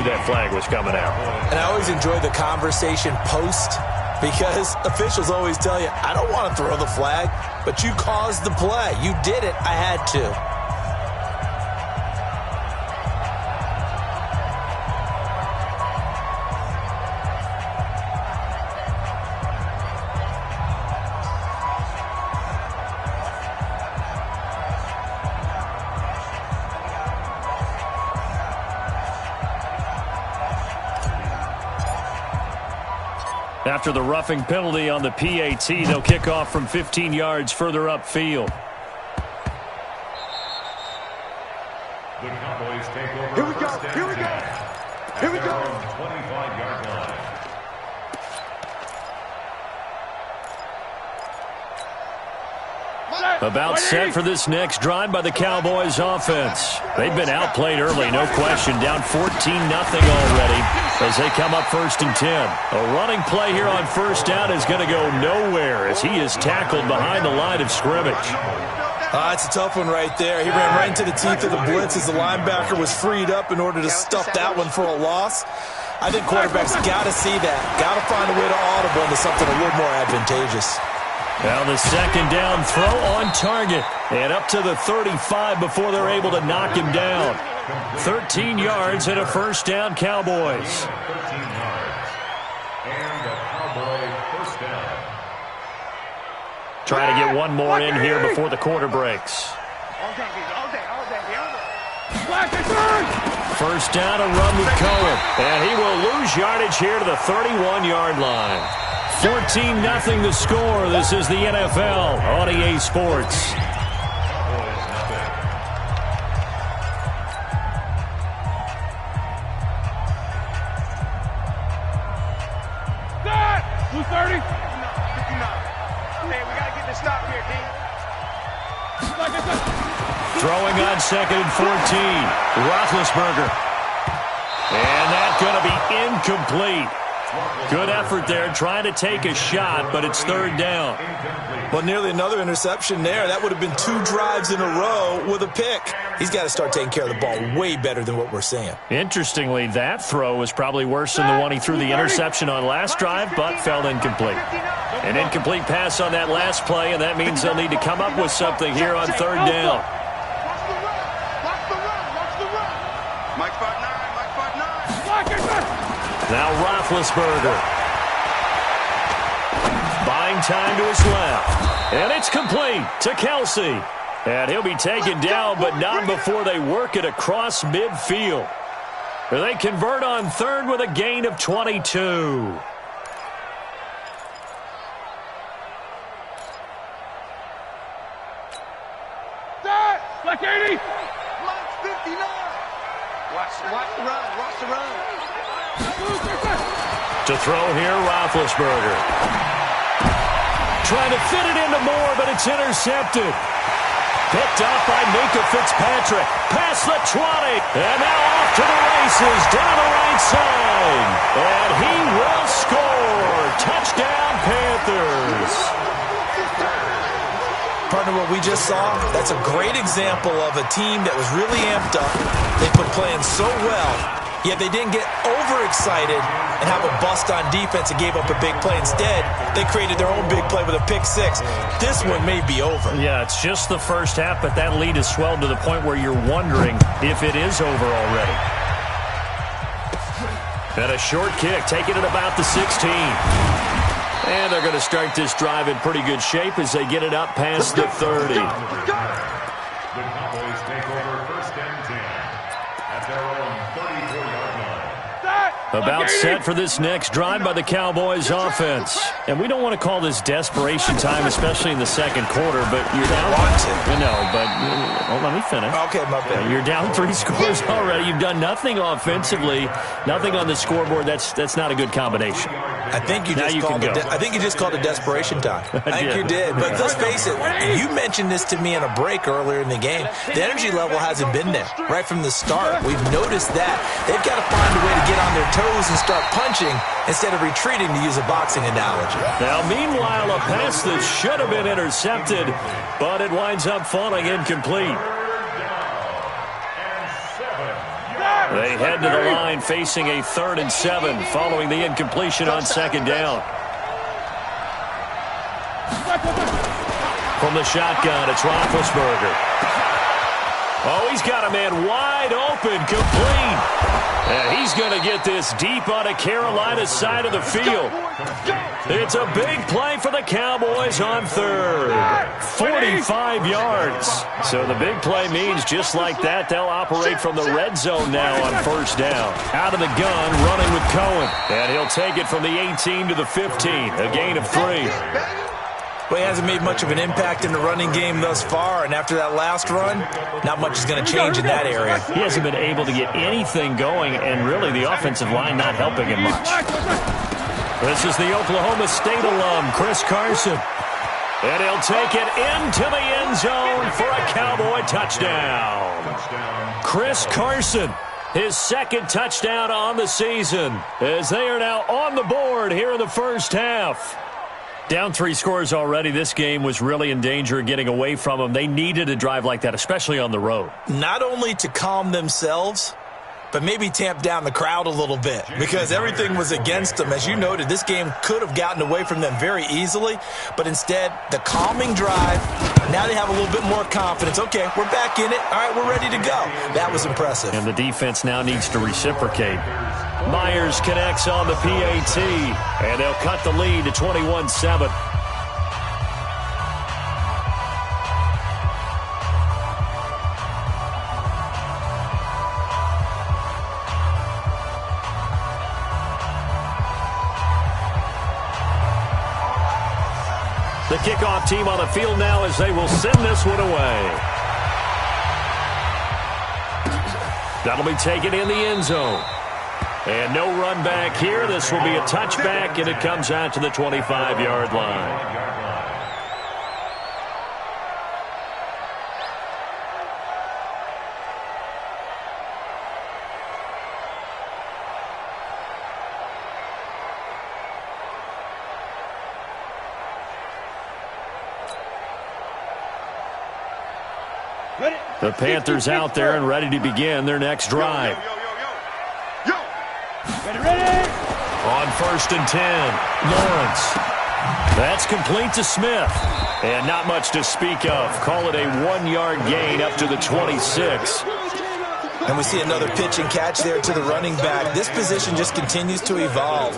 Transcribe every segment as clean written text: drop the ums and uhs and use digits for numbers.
that flag was coming out. And I always enjoy the conversation post, because officials always tell you, I don't want to throw the flag, but you caused the play. You did it. I had to. After the roughing penalty on the PAT, they'll kick off from 15 yards further upfield. The Cowboys take over. Here we go. Here we go. Here we go. 25-yard line. About set for this next drive by the Cowboys offense. They've been outplayed early, no question. Down 14-0 already as they come up 1st and 10. A running play here on first down is going to go nowhere as he is tackled behind the line of scrimmage. It's a tough one right there. He ran right into the teeth of the blitz as the linebacker was freed up in order to stuff that one for a loss. I think quarterbacks got to see that. Got to find a way to audible into something a little more advantageous. Now the second down throw on target. And up to the 35 before they're able to knock him down. 13 yards and a first down, Cowboys. 13 yards. And a Cowboy first down. Try to get one more in here before the quarter breaks. First down, a run with Cohen. And he will lose yardage here to the 31-yard line. 14-0 the score. This is the NFL on EA Sports. Throwing on 2nd and 14. Roethlisberger. And that's going to be incomplete. Good effort there, trying to take a shot, but it's 3rd down. Well, nearly another interception there. That would have been 2 drives in a row with a pick. He's got to start taking care of the ball way better than what we're seeing. Interestingly, that throw was probably worse than the one he threw the interception on last drive, but fell incomplete. An incomplete pass on that last play, and that means they'll need to come up with something here on 3rd down. Now Roethlisberger. Buying time to his left. And it's complete to Kelsey. And he'll be taken down, but not before they work it across midfield. They convert on 3rd with a gain of 22. Black 80. Black 59. Watch the run. Watch the run. To throw here, Roethlisberger. Trying to fit it into Moore, but it's intercepted. Picked up by Minka Fitzpatrick. Past the 20. And now off to the races down the right side. And he will score. Touchdown, Panthers. Partner, what we just saw, that's a great example of a team that was really amped up. They've been playing so well, yet they didn't get overexcited and have a bust on defense and gave up a big play. Instead, they created their own big play with a pick 6. This one may be over. Yeah, it's just the first half, but that lead has swelled to the point where you're wondering if it is over already. And a short kick, taking it about the 16. And they're going to start this drive in pretty good shape as they get it up past the 30. The Cowboys take over 1st and 10 at their own 34-yard line. About set for this next drive by the Cowboys offense. And we don't want to call this desperation time, especially in the second quarter, but you're down. Let me finish. Okay, my bad. You're down 3 scores already. You've done nothing offensively, nothing on the scoreboard. That's not a good combination. I think you just called it desperation time. I think you did. But let's face it, you mentioned this to me in a break earlier in the game. The energy level hasn't been there right from the start. We've noticed that. They've got to find a way to get on their toes and start punching instead of retreating, to use a boxing analogy. Now, meanwhile, a pass that should have been intercepted, but it winds up falling incomplete. They head to the line facing a 3rd and 7 following the incompletion on 2nd down. From the shotgun, it's Roethlisberger. Oh, he's got a man wide open, complete. And he's going to get this deep on a Carolina side of the field. It's a big play for the Cowboys on 3rd. 45 yards. So the big play means just like that, they'll operate from the red zone now on 1st down. Out of the gun, running with Cohen. And he'll take it from the 18 to the 15, a gain of 3. Well, he hasn't made much of an impact in the running game thus far, and after that last run, not much is going to change in that area. He hasn't been able to get anything going, and really the offensive line not helping him much. This is the Oklahoma State alum, Chris Carson. And he'll take it into the end zone for a Cowboy touchdown. Chris Carson, his 2nd touchdown on the season, as they are now on the board here in the 1st half. Down 3 scores already. This game was really in danger of getting away from them. They needed a drive like that, especially on the road. Not only to calm themselves, but maybe tamp down the crowd a little bit because everything was against them. As you noted, this game could have gotten away from them very easily, but instead, the calming drive, now they have a little bit more confidence. Okay, we're back in it. All right, we're ready to go. That was impressive. And the defense now needs to reciprocate. Myers connects on the PAT, and they'll cut the lead to 21-7. The kickoff team on the field now as they will send this one away. That'll be taken in the end zone. And no run back here. This will be a touchback, and it comes out to the 25-yard line. The Panthers out there and ready to begin their next drive. Ready. On 1st and 10, Lawrence. That's complete to Smith. And not much to speak of. Call it a 1-yard gain up to the 26. And we see another pitch and catch there to the running back. This position just continues to evolve.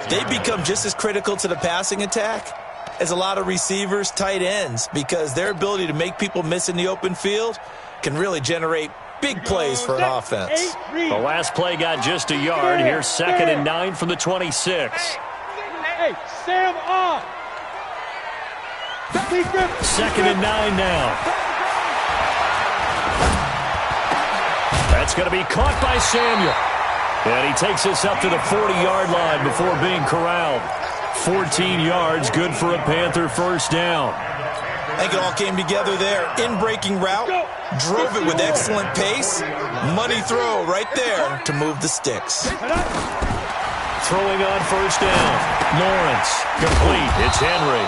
They become just as critical to the passing attack as a lot of receivers, tight ends, because their ability to make people miss in the open field can really generate big plays for an offense. The last play got just a yard. Here's 2nd and 9 from the 26. Hey, Sam off. 2nd and 9 now. That's going to be caught by Samuel. And he takes us up to the 40-yard line before being corralled. 14 yards, good for a Panther 1st down. I think it all came together there. In-breaking route, drove it with excellent pace. Money throw right there to move the sticks. Throwing on 1st down. Lawrence, complete. It's Henry.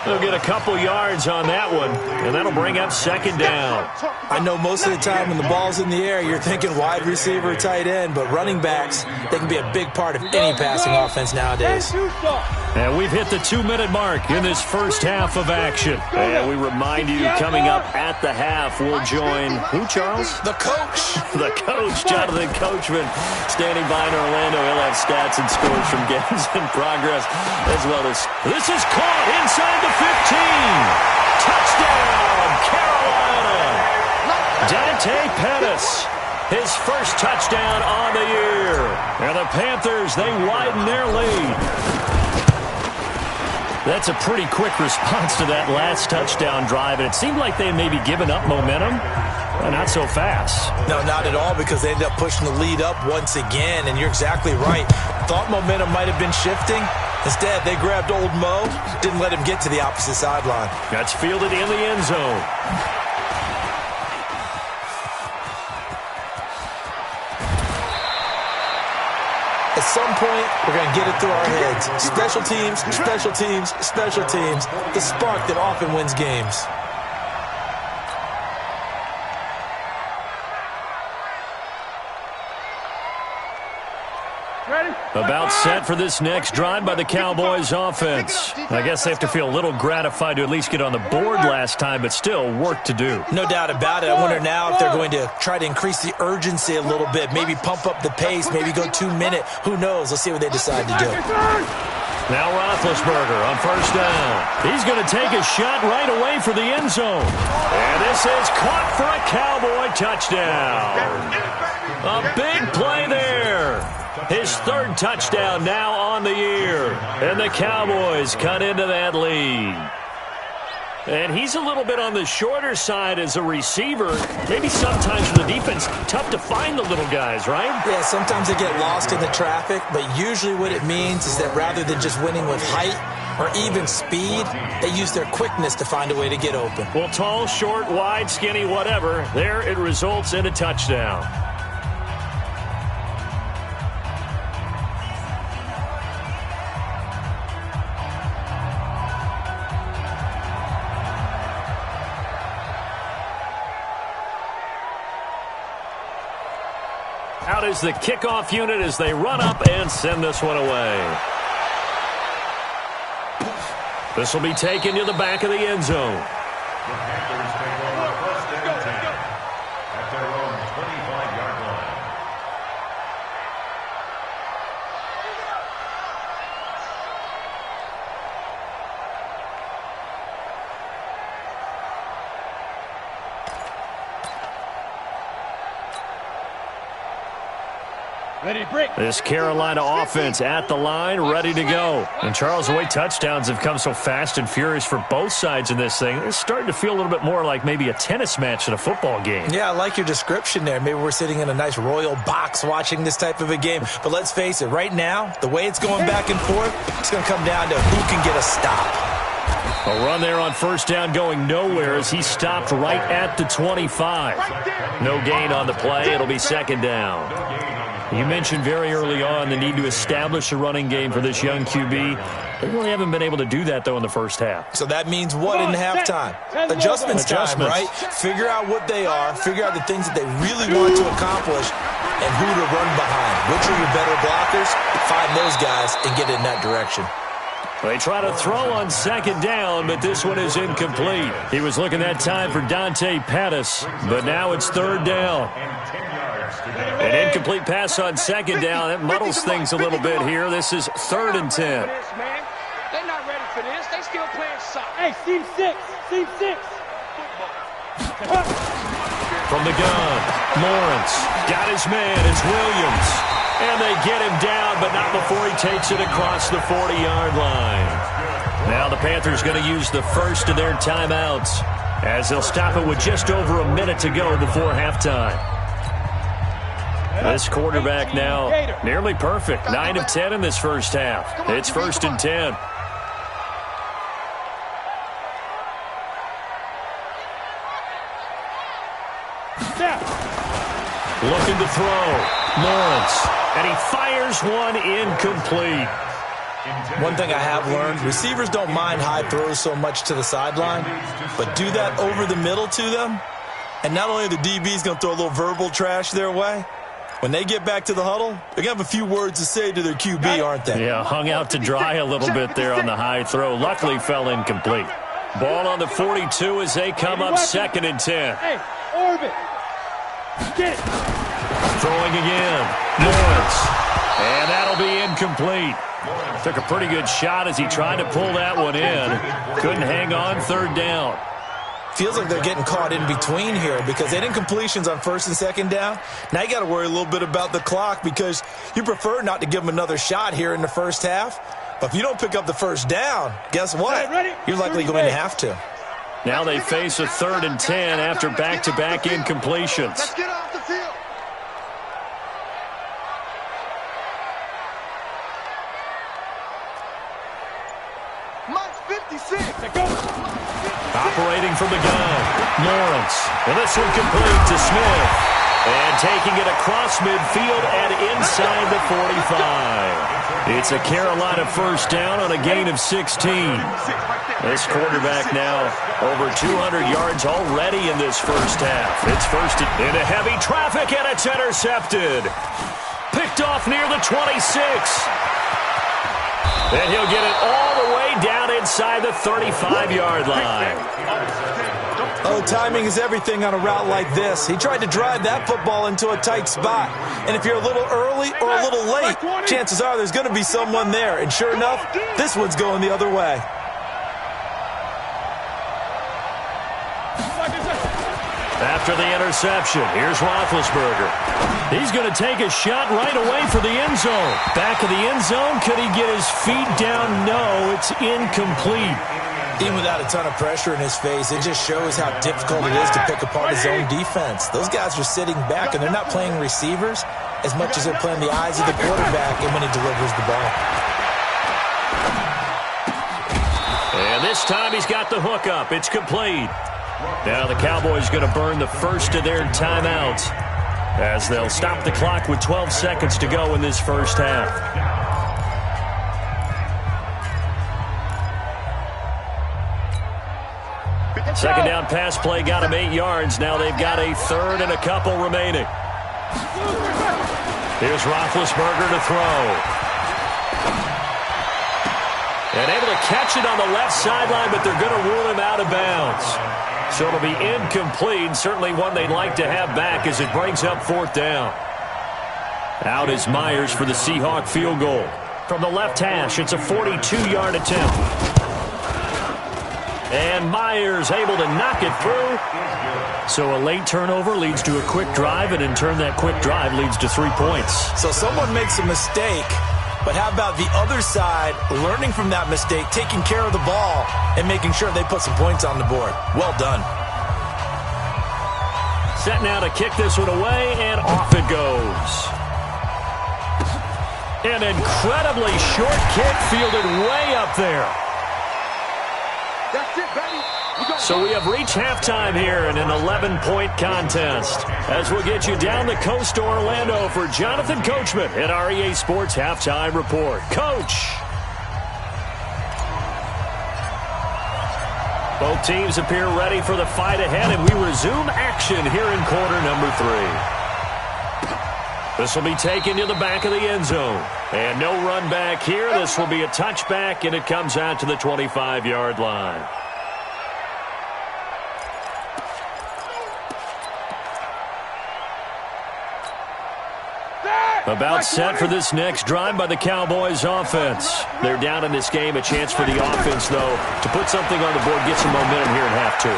They'll get a couple yards on that one, and that'll bring up 2nd down. I know most of the time when the ball's in the air, you're thinking wide receiver, tight end, but running backs, they can be a big part of any passing offense nowadays. And we've hit the 2-minute mark in this 1st half of action. And we remind you, coming up at the half, we'll join, who, Charles? The coach. The coach, Jonathan Coachman, standing by in Orlando. He'll have stats and scores from games in progress, as well as this is caught inside the 15. Touchdown, Carolina. Dante Pettis, his 1st touchdown on the year. And the Panthers, they widen their lead. That's a pretty quick response to that last touchdown drive, and it seemed like they had maybe given up momentum. Not so fast. No, not at all, because they ended up pushing the lead up once again, and you're exactly right. Thought momentum might have been shifting. Instead, they grabbed old Mo, didn't let him get to the opposite sideline. That's fielded in the end zone. At some point, we're going to get it through our heads. Special teams, special teams, special teams. The spark that often wins games. About set for this next drive by the Cowboys offense. I guess they have to feel a little gratified to at least get on the board last time, but still work to do. No doubt about it. I wonder now if they're going to try to increase the urgency a little bit, maybe pump up the pace, maybe go 2-minute. Who knows? Let's see what they decide to do. Now Roethlisberger on first down. He's going to take a shot right away for the end zone. And this is caught for a Cowboy touchdown. A big play there. His third touchdown now on the year. And the Cowboys cut into that lead. And he's a little bit on the shorter side as a receiver. Maybe sometimes for the defense, tough to find the little guys, right? Yeah, sometimes they get lost in the traffic, but usually what it means is that rather than just winning with height or even speed, they use their quickness to find a way to get open. Well, tall, short, wide, skinny, whatever, there it results in a touchdown. Out is the kickoff unit as they run up and send this one away. This will be taken to the back of the end zone. The Panthers take over first and 10 at their own 25-yard line. This Carolina offense at the line, ready to go. And Charles, the way touchdowns have come so fast and furious for both sides in this thing, it's starting to feel a little bit more like maybe a tennis match in a football game. Yeah, I like your description there. Maybe we're sitting in a nice royal box watching this type of a game. But let's face it, right now, the way it's going back and forth, it's going to come down to who can get a stop. A run there on first down going nowhere as he stopped right at the 25. No gain on the play. It'll be second down. You mentioned very early on the need to establish a running game for this young QB. They really haven't been able to do that, though, in the first half. So that means what in halftime? Adjustments time, right? Figure out what they are, figure out the things that they really want to accomplish, and who to run behind. Which are your better blockers? Find those guys and get in that direction. They try to throw on second down, but this one is incomplete. He was looking that time for Dante Pettis, but now it's third down. An incomplete pass on second down. That muddles things a little bit here. This is 3rd and 10. They're not ready for this. They still playing soccer. Hey, team 6. Team 6. From the gun, Lawrence got his man. It's Williams. And they get him down, but not before he takes it across the 40-yard line. Now the Panthers going to use the first of their timeouts as they'll stop it with just over a minute to go before halftime. This quarterback now nearly perfect. 9 of 10 in this first half. It's 1st and 10. Looking to throw. Lawrence. And he fires one incomplete. One thing I have learned, receivers don't mind high throws so much to the sideline, but do that over the middle to them, and not only are the DBs going to throw a little verbal trash their way, when they get back to the huddle, they're going to have a few words to say to their QB, aren't they? Yeah, hung out to dry a little bit there on the high throw. Luckily fell incomplete. Ball on the 42 as they come up 2nd and 10. Hey, Orbit. Get it. Throwing again. Lawrence. And that'll be incomplete. Took a pretty good shot as he tried to pull that one in. Couldn't hang on, 3rd down. Feels like they're getting caught in between here because they didn't incompletions on 1st and 2nd down. Now you got to worry a little bit about the clock because you prefer not to give them another shot here in the first half. But if you don't pick up the first down, guess what? You're likely going to have to. Now they face a 3rd and 10 after back-to-back incompletions. Let's get off the field. Mike 56. Operating from the gun, Lawrence. And this one complete to Smith. And taking it across midfield and inside the 45. It's a Carolina first down on a gain of 16. This quarterback now over 200 yards already in this first half. It's first into heavy traffic, and it's intercepted. Picked picked off near the 26. And he'll get it all the way down inside the 35-yard line. Oh, timing is everything on a route like this. He tried to drive that football into a tight spot. And if you're a little early or a little late, chances are there's going to be someone there. And sure enough, this one's going the other way. After the interception, here's Roethlisberger. He's going to take a shot right away for the end zone. Back of the end zone, could he get his feet down? No, it's incomplete. Even without a ton of pressure in his face, it just shows how difficult it is to pick apart his own defense. Those guys are sitting back, and they're not playing receivers as much as they're playing the eyes of the quarterback and when he delivers the ball. And this time he's got the hook up. It's complete. Now the Cowboys going to burn the first of their timeouts as they'll stop the clock with 12 seconds to go in this first half. Second down pass play got him 8 yards. Now they've got a third and a couple remaining. Here's Roethlisberger to throw. And able to catch it on the left sideline, but they're going to rule him out of bounds. So it'll be incomplete. Certainly one they'd like to have back as it brings up fourth down. Out is Myers for the Seahawk field goal. From the left hash, it's a 42-yard attempt. And Myers able to knock it through. So a late turnover leads to a quick drive, and in turn that quick drive leads to 3 points. So someone makes a mistake, but how about the other side learning from that mistake, taking care of the ball, and making sure they put some points on the board? Well done. Set now to kick this one away, and off it goes. An incredibly short kick fielded way up there. That's it, baby. So we have reached halftime here in an 11-point contest. As we'll get you down the coast to Orlando for Jonathan Coachman at our EA Sports Halftime Report. Coach! Both teams appear ready for the fight ahead, and we resume action here in quarter number 3. This will be taken to the back of the end zone. And no run back here. This will be a touchback, and it comes out to the 25-yard line. About set for this next drive by the Cowboys offense. They're down in this game. A chance for the offense, though, to put something on the board, get some momentum here in half 2.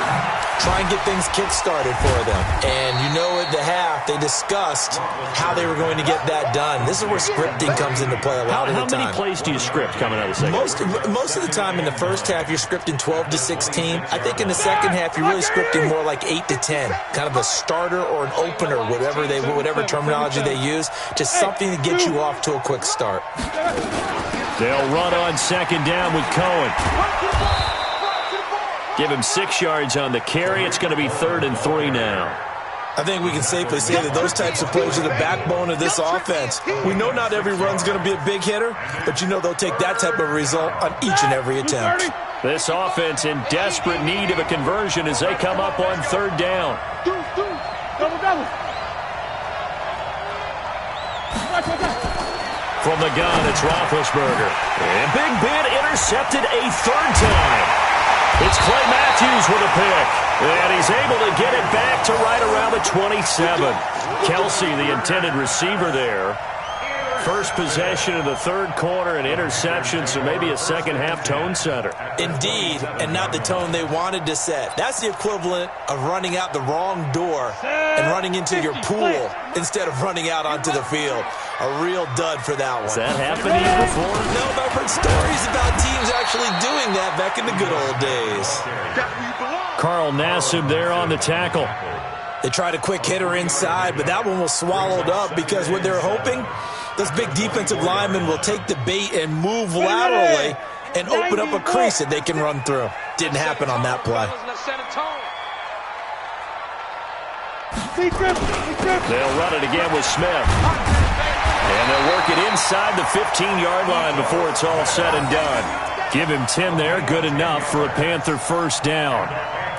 Try and get things kick-started for them. And you know at the half, they discussed how they were going to get that done. This is where scripting comes into play a lot of the time. How many plays do you script coming out of the second? Most of the time in the first half, you're scripting 12 to 16. I think in the second half, you're really scripting more like 8 to 10. Kind of a starter or an opener, whatever terminology they use. Just something to get you off to a quick start. They'll run on second down with Cohen. Give him 6 yards on the carry. It's going to be 3rd and 3 now. I think we can safely say that those types of plays are the backbone of this offense. We know not every run's going to be a big hitter, but you know they'll take that type of result on each and every attempt. This offense in desperate need of a conversion as they come up on 3rd down. Double. From the gun, it's Roethlisberger. And Big Ben intercepted a 3rd time. It's Clay Matthews with a pick. And he's able to get it back to right around the 27. Kelsey, the intended receiver there. First possession of the 3rd quarter, an interception, so maybe a second-half tone setter. Indeed, and not the tone they wanted to set. That's the equivalent of running out the wrong door and running into your pool instead of running out onto the field. A real dud for that one. Has that happened to you before? No, but I've heard stories about teams actually doing that back in the good old days. Carl Nassib there on the tackle. They tried a quick hitter inside, but that one was swallowed up because what they're hoping, those big defensive linemen will take the bait and move laterally and open up a crease that they can run through. Didn't happen on that play. They'll run it again with Smith. And they'll work it inside the 15-yard line before it's all said and done. Give him 10 there, good enough for a Panther first down.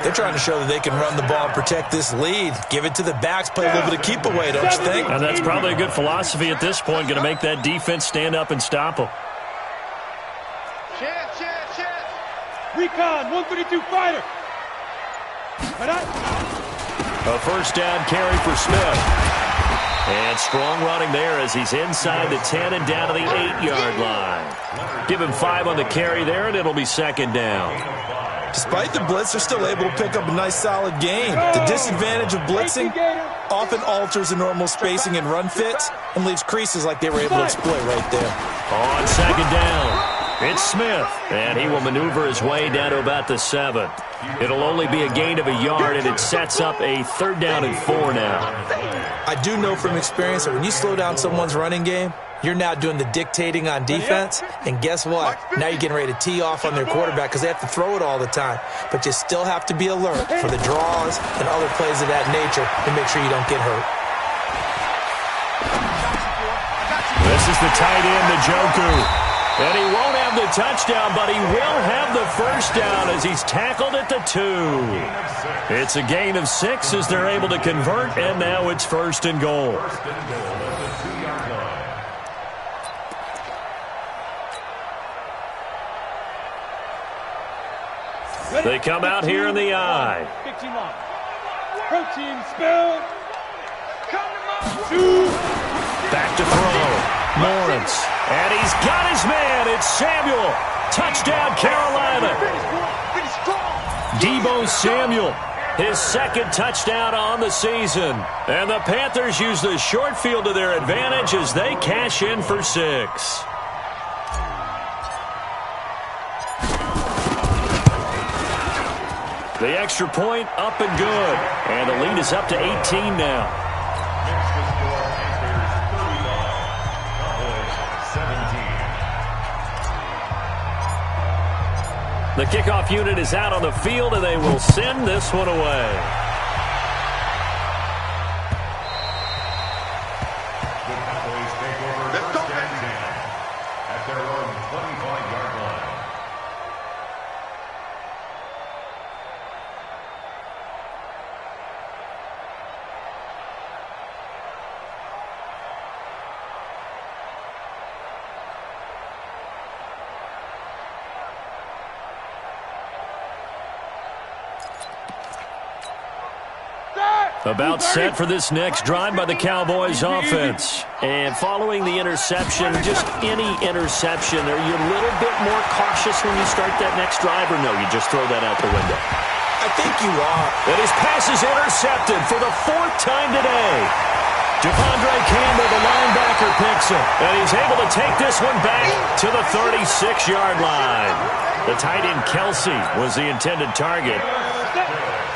They're trying to show that they can run the ball and protect this lead. Give it to the backs, play a little bit of keep away, don't you think? And that's probably a good philosophy at this point, going to make that defense stand up and stop them. Chance. Recon, 132 fighter. A first down carry for Smith. And strong running there as he's inside the 10 and down to the 8-yard line. Give him 5 on the carry there, and it'll be second down. Despite the blitz, they're still able to pick up a nice, solid game. The disadvantage of blitzing often alters the normal spacing and run fits and leaves creases like they were able to exploit right there. On second down, it's Smith, and he will maneuver his way down to about the 7. It'll only be a gain of a yard, and it sets up a 3rd down and 4 now. I do know from experience that when you slow down someone's running game, you're now doing the dictating on defense, and guess what? Now you're getting ready to tee off on their quarterback because they have to throw it all the time. But you still have to be alert for the draws and other plays of that nature to make sure you don't get hurt. This is the tight end, Njoku. And he won't have the touchdown, but he will have the first down as he's tackled at the 2. It's a gain of 6 as they're able to convert, and now it's 1st and goal. They come out here in the I. Protein spill. Back to throw. Lawrence. And he's got his man. It's Samuel. Touchdown, Carolina. Deebo Samuel. His 2nd touchdown on the season. And the Panthers use the short field to their advantage as they cash in for 6. The extra point up and good. And the lead is up to 18 now. The kickoff unit is out on the field, and they will send this one away. The Cowboys take over first and 10 at their own 25-yard line. About set for this next drive by the Cowboys offense. And following the interception, just any interception, are you a little bit more cautious when you start that next drive, or no, you just throw that out the window? I think you are. And his pass is intercepted for the 4th time today. Javondre Campbell, the linebacker, picks him. And he's able to take this one back to the 36-yard line. The tight end, Kelsey, was the intended target.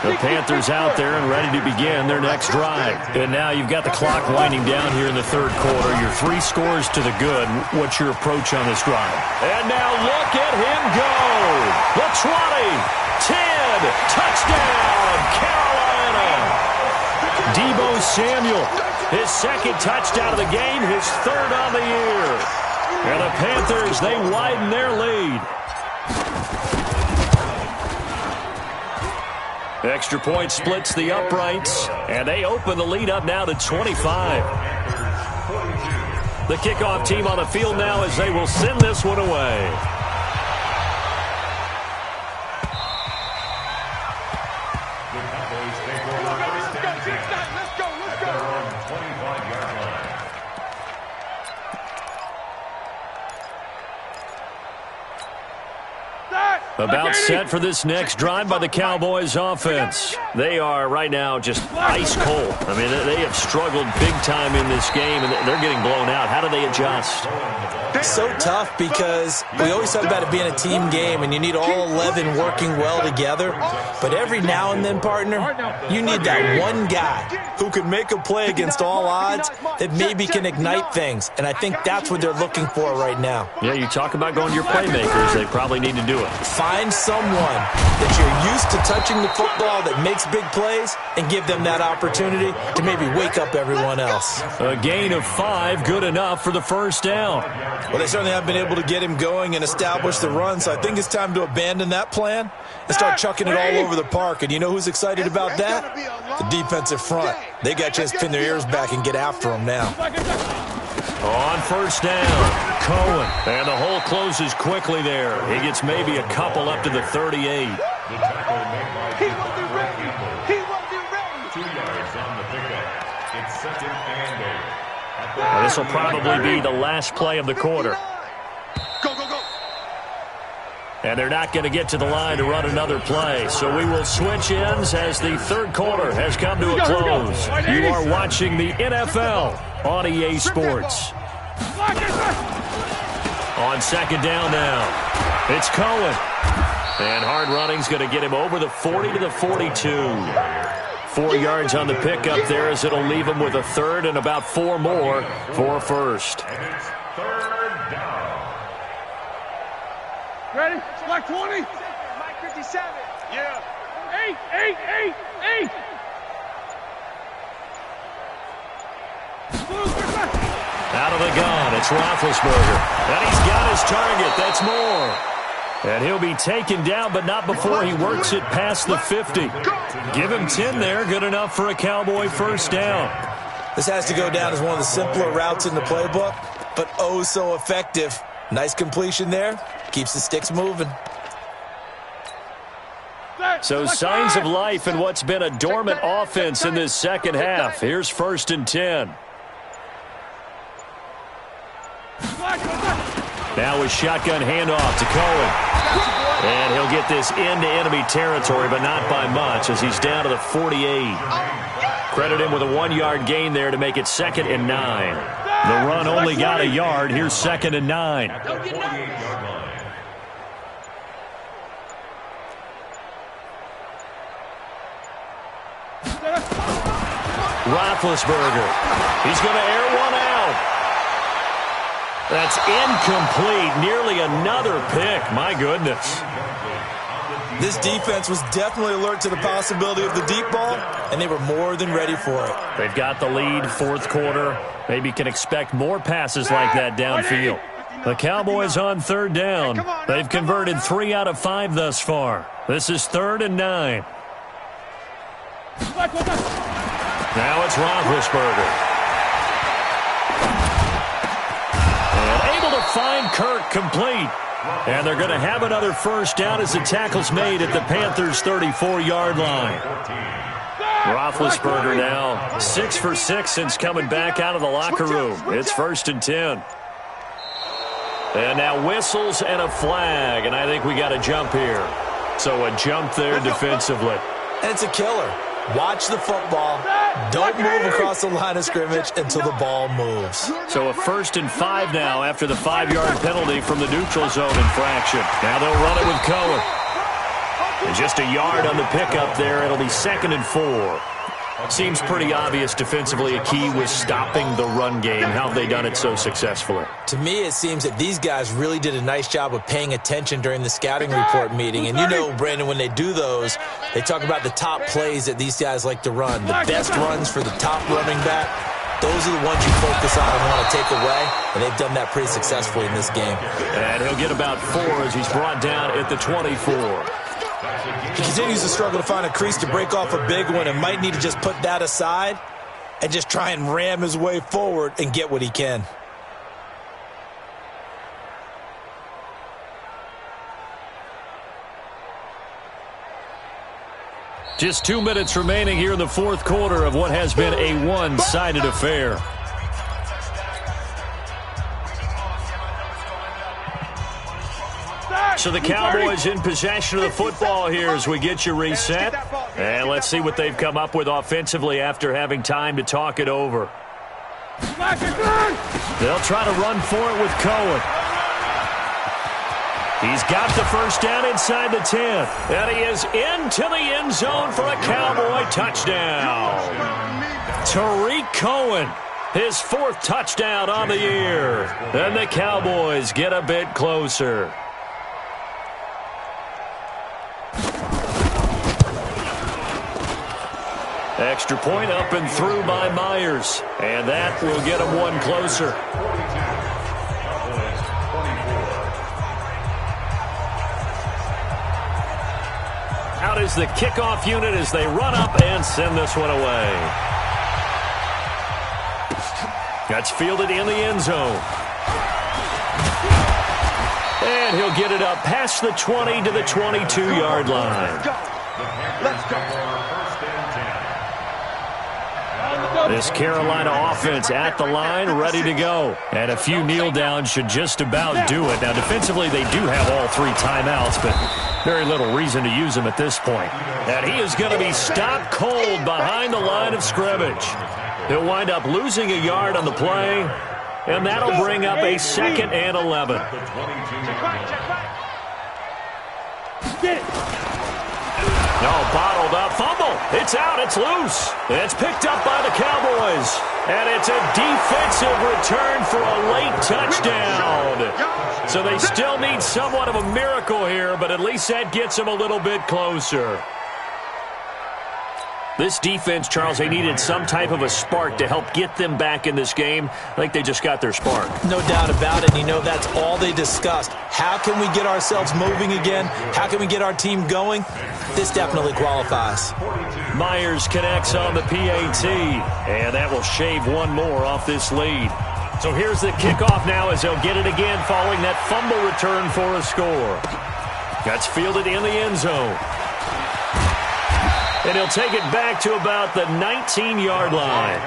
The Panthers out there and ready to begin their next drive. And now you've got the clock winding down here in the 3rd quarter. You're 3 scores to the good. What's your approach on this drive? And now look at him go. The 20, 10, touchdown, Carolina. Deebo Samuel, his 2nd touchdown of the game, his 3rd on the year. And the Panthers, they widen their lead. Extra point splits the uprights, and they open the lead up now to 25. The kickoff team on the field now as they will send this one away. The Cowboys take over first and 10 at their own 25-yard line. About set for this next drive by the Cowboys offense. They are right now just ice cold. I mean, they have struggled big time in this game, and they're getting blown out. How do they adjust? So tough because we always talk about it being a team game and you need all 11 working well together. But every now and then, partner, you need that one guy who can make a play against all odds that maybe can ignite things. And I think that's what they're looking for right now. Yeah, you talk about going to your playmakers. They probably need to do it. Find someone that you're used to touching the football that makes big plays and give them that opportunity to maybe wake up everyone else. A gain of 5, good enough for the first down. Well, they certainly have been able to get him going and establish the run, so I think it's time to abandon that plan and start chucking it all over the park. And you know who's excited about that? The defensive front. They got a chance to pin their ears back and get after him now. On first down, Cohen. And the hole closes quickly there. He gets maybe a couple up to the 38. The tackle made by He wasn't ready. He wasn't ready. 2 yards on the pickup. It's 2nd and 8. Well, this will probably be the last play of the quarter. Go, go, go. And they're not going to get to the line to run another play. So we will switch ends as the third quarter has come to a close. You are watching the NFL on EA Sports. On second down now, it's Cohen. And hard running's going to get him over the 40 to the 42. 4 yards on the pickup there as it'll leave him with a third and about 4 more for a first. And it's 3rd down. Ready? Like 20? Mike 57. Yeah. 8. Out of the gun, it's Roethlisberger. And he's got his target. That's more. And he'll be taken down, but not before he works it past the 50. Give him 10 there. Good enough for a Cowboy first down. This has to go down as one of the simpler routes in the playbook, but oh so effective. Nice completion there. Keeps the sticks moving. So signs of life in what's been a dormant offense in this second half. Here's 1st and 10. Now a shotgun handoff to Cohen. And he'll get this into enemy territory, but not by much as he's down to the 48. Credit him with a 1-yard gain there to make it 2nd and 9. The run only got a yard. Here's 2nd and 9. Roethlisberger. He's going to air one out. That's incomplete. Nearly another pick. My goodness. This defense was definitely alert to the possibility of the deep ball, and they were more than ready for it. They've got the lead, 4th quarter. Maybe can expect more passes like that downfield. The Cowboys on 3rd down. They've converted 3 out of 5 thus far. This is 3rd and 9. Now it's Roethlisberger. And able to find Kirk complete. And they're going to have another first down as the tackle's made at the Panthers' 34-yard line. Roethlisberger now 6 for 6 since coming back out of the locker room. It's 1st and 10. And now whistles and a flag, and I think we got a jump here. So a jump there defensively. And it's a killer. Watch the football. Don't move across the line of scrimmage until the ball moves. So a 1st and 5 now after the 5-yard penalty from the neutral zone infraction. Now they'll run it with Cohen. And just a yard on the pickup there. It'll be 2nd and 4. Seems pretty obvious defensively a key was stopping the run game. How have they done it so successfully? To me, it seems that these guys really did a nice job of paying attention during the scouting report meeting. And you know, Brandon, when they do those, they talk about the top plays that these guys like to run. The best runs for the top running back. Those are the ones you focus on and want to take away. And they've done that pretty successfully in this game. And he'll get about 4 as he's brought down at the 24. He continues to struggle to find a crease to break off a big one and might need to just put that aside and just try and ram his way forward and get what he can. Just 2 minutes remaining here in the 4th quarter of what has been a one-sided affair. So the Cowboys in possession of the football here as we get you reset. And let's see what they've come up with offensively after having time to talk it over. They'll try to run for it with Cohen. He's got the first down inside the 10. And he is into the end zone for a Cowboy touchdown. Tariq Cohen, his 4th touchdown on the year. And the Cowboys get a bit closer. Extra point up and through by Myers. And that will get them one closer. Out is the kickoff unit as they run up and send this one away. That's fielded in the end zone. And he'll get it up past the 20 to the 22-yard line. Let's go. This Carolina offense at the line, ready to go. And a few kneel downs should just about do it. Now, defensively, they do have all 3 timeouts, but very little reason to use them at this point. And he is going to be stopped cold behind the line of scrimmage. He'll wind up losing a yard on the play, and that'll bring up a 2nd and 11. Get it. No, bottled up. Fumble. It's out. It's loose. It's picked up by the Cowboys. And it's a defensive return for a late touchdown. So they still need somewhat of a miracle here, but at least that gets them a little bit closer. This defense, Charles, they needed some type of a spark to help get them back in this game. I think they just got their spark. No doubt about it. You know, that's all they discussed. How can we get ourselves moving again? How can we get our team going? This definitely qualifies. Myers connects on the PAT, and that will shave one more off this lead. So here's the kickoff now as they'll get it again following that fumble return for a score. That's fielded in the end zone. And he'll take it back to about the 19-yard line.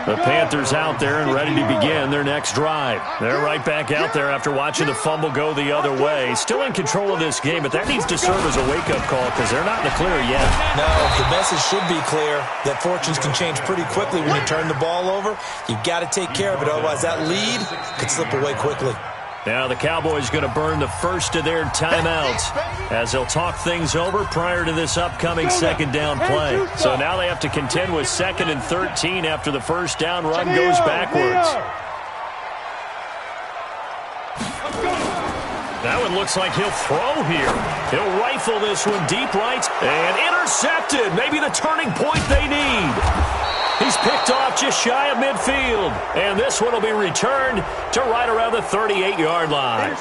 The Panthers out there and ready to begin their next drive. They're right back out there after watching the fumble go the other way. Still in control of this game, but that needs to serve as a wake-up call because they're not in the clear yet. No, the message should be clear that fortunes can change pretty quickly when you turn the ball over. You've got to take care of it, otherwise that lead could slip away quickly. Now the Cowboys going to burn the first of their timeouts as they'll talk things over prior to this upcoming second down play. So now they have to contend with 2nd and 13 after the first down run goes backwards. That one looks like he'll throw here. He'll rifle this one deep right and intercepted. Maybe the turning point they need. He's picked off just shy of midfield. And this one will be returned to right around the 38-yard line.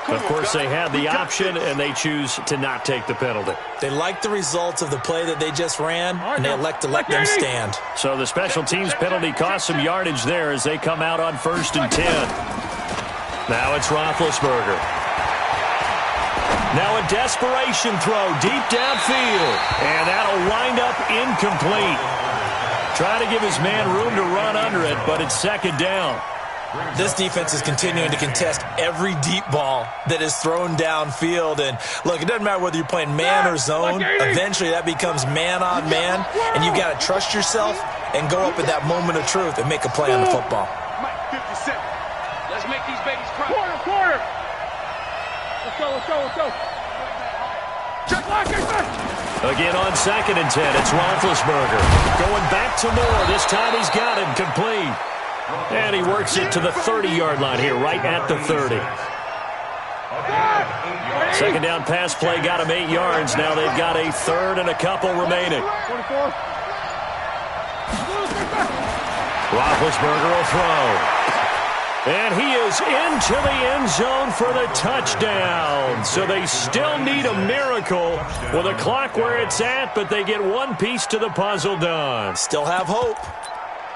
Of course, they had the option, and they choose to not take the penalty. They like the results of the play that they just ran, and they elect to let them stand. So the special teams penalty cost some yardage there as they come out on 1st and 10. Now it's Roethlisberger. Now a desperation throw deep downfield. And that'll wind up incomplete. Trying to give his man room to run under it, but it's 2nd down. This defense is continuing to contest every deep ball that is thrown downfield. And, look, it doesn't matter whether you're playing man or zone. Eventually that becomes man on man, and you've got to trust yourself and go up at that moment of truth and make a play on the football. Let's make these babies cry. Quarter. Let's go. Check lock it. Again on 2nd and 10, it's Roethlisberger. Going back to Moore. This time he's got it complete. And he works it to the 30-yard line here, right at the 30. Second down pass play got him 8 yards. Now they've got a 3rd and a couple remaining. Roethlisberger will throw. And he is into the end zone for the touchdown. So they still need a miracle with a clock where it's at, but they get one piece to the puzzle done. Still have hope.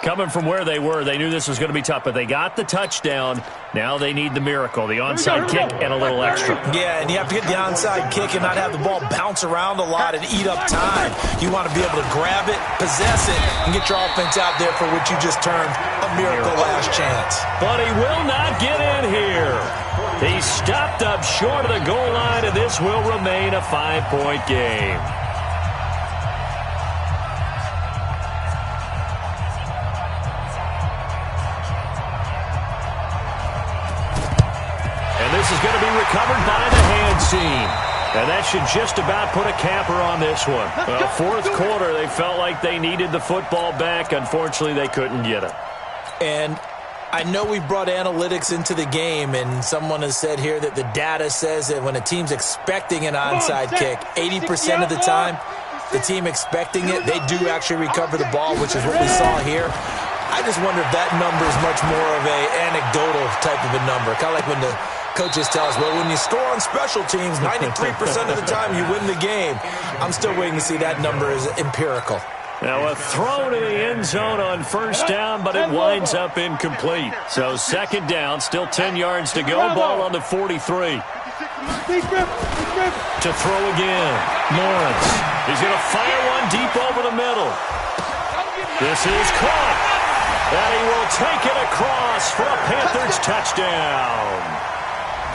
Coming from where they were, they knew this was going to be tough, but they got the touchdown. Now they need the miracle, the onside kick and a little extra. Yeah, and you have to get the onside kick and not have the ball bounce around a lot and eat up time. You want to be able to grab it, possess it, and get your offense out there for what you just termed a miracle last chance. But he will not get in here. He stopped up short of the goal line, and this will remain a 5-point game. This is going to be recovered by the hands team. And that should just about put a capper on this one. Well, 4th quarter, they felt like they needed the football back. Unfortunately, they couldn't get it. And I know we've brought analytics into the game, and someone has said here that the data says that when a team's expecting an onside kick, 80% of the time, the team expecting it, they do actually recover the ball, which is what we saw here. I just wonder if that number is much more of an anecdotal type of a number. Kind of like when the coaches tell us, well, when you score on special teams, 93% of the time you win the game. I'm still waiting to see that number is empirical. Now a throw to the end zone on first down, but it winds up incomplete. So second down, still 10 yards to go. Ball on the 43. To throw again. Lawrence. He's going to fire one deep over the middle. This is caught. And he will take it across for a Panthers touchdown.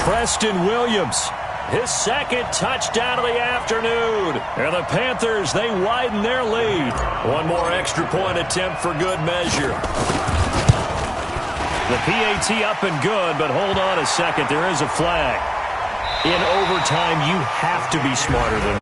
Preston Williams. His second touchdown of the afternoon. And the Panthers, they widen their lead. One more extra point attempt for good measure. The PAT up and good, but hold on a second. There is a flag. In overtime, you have to be smarter than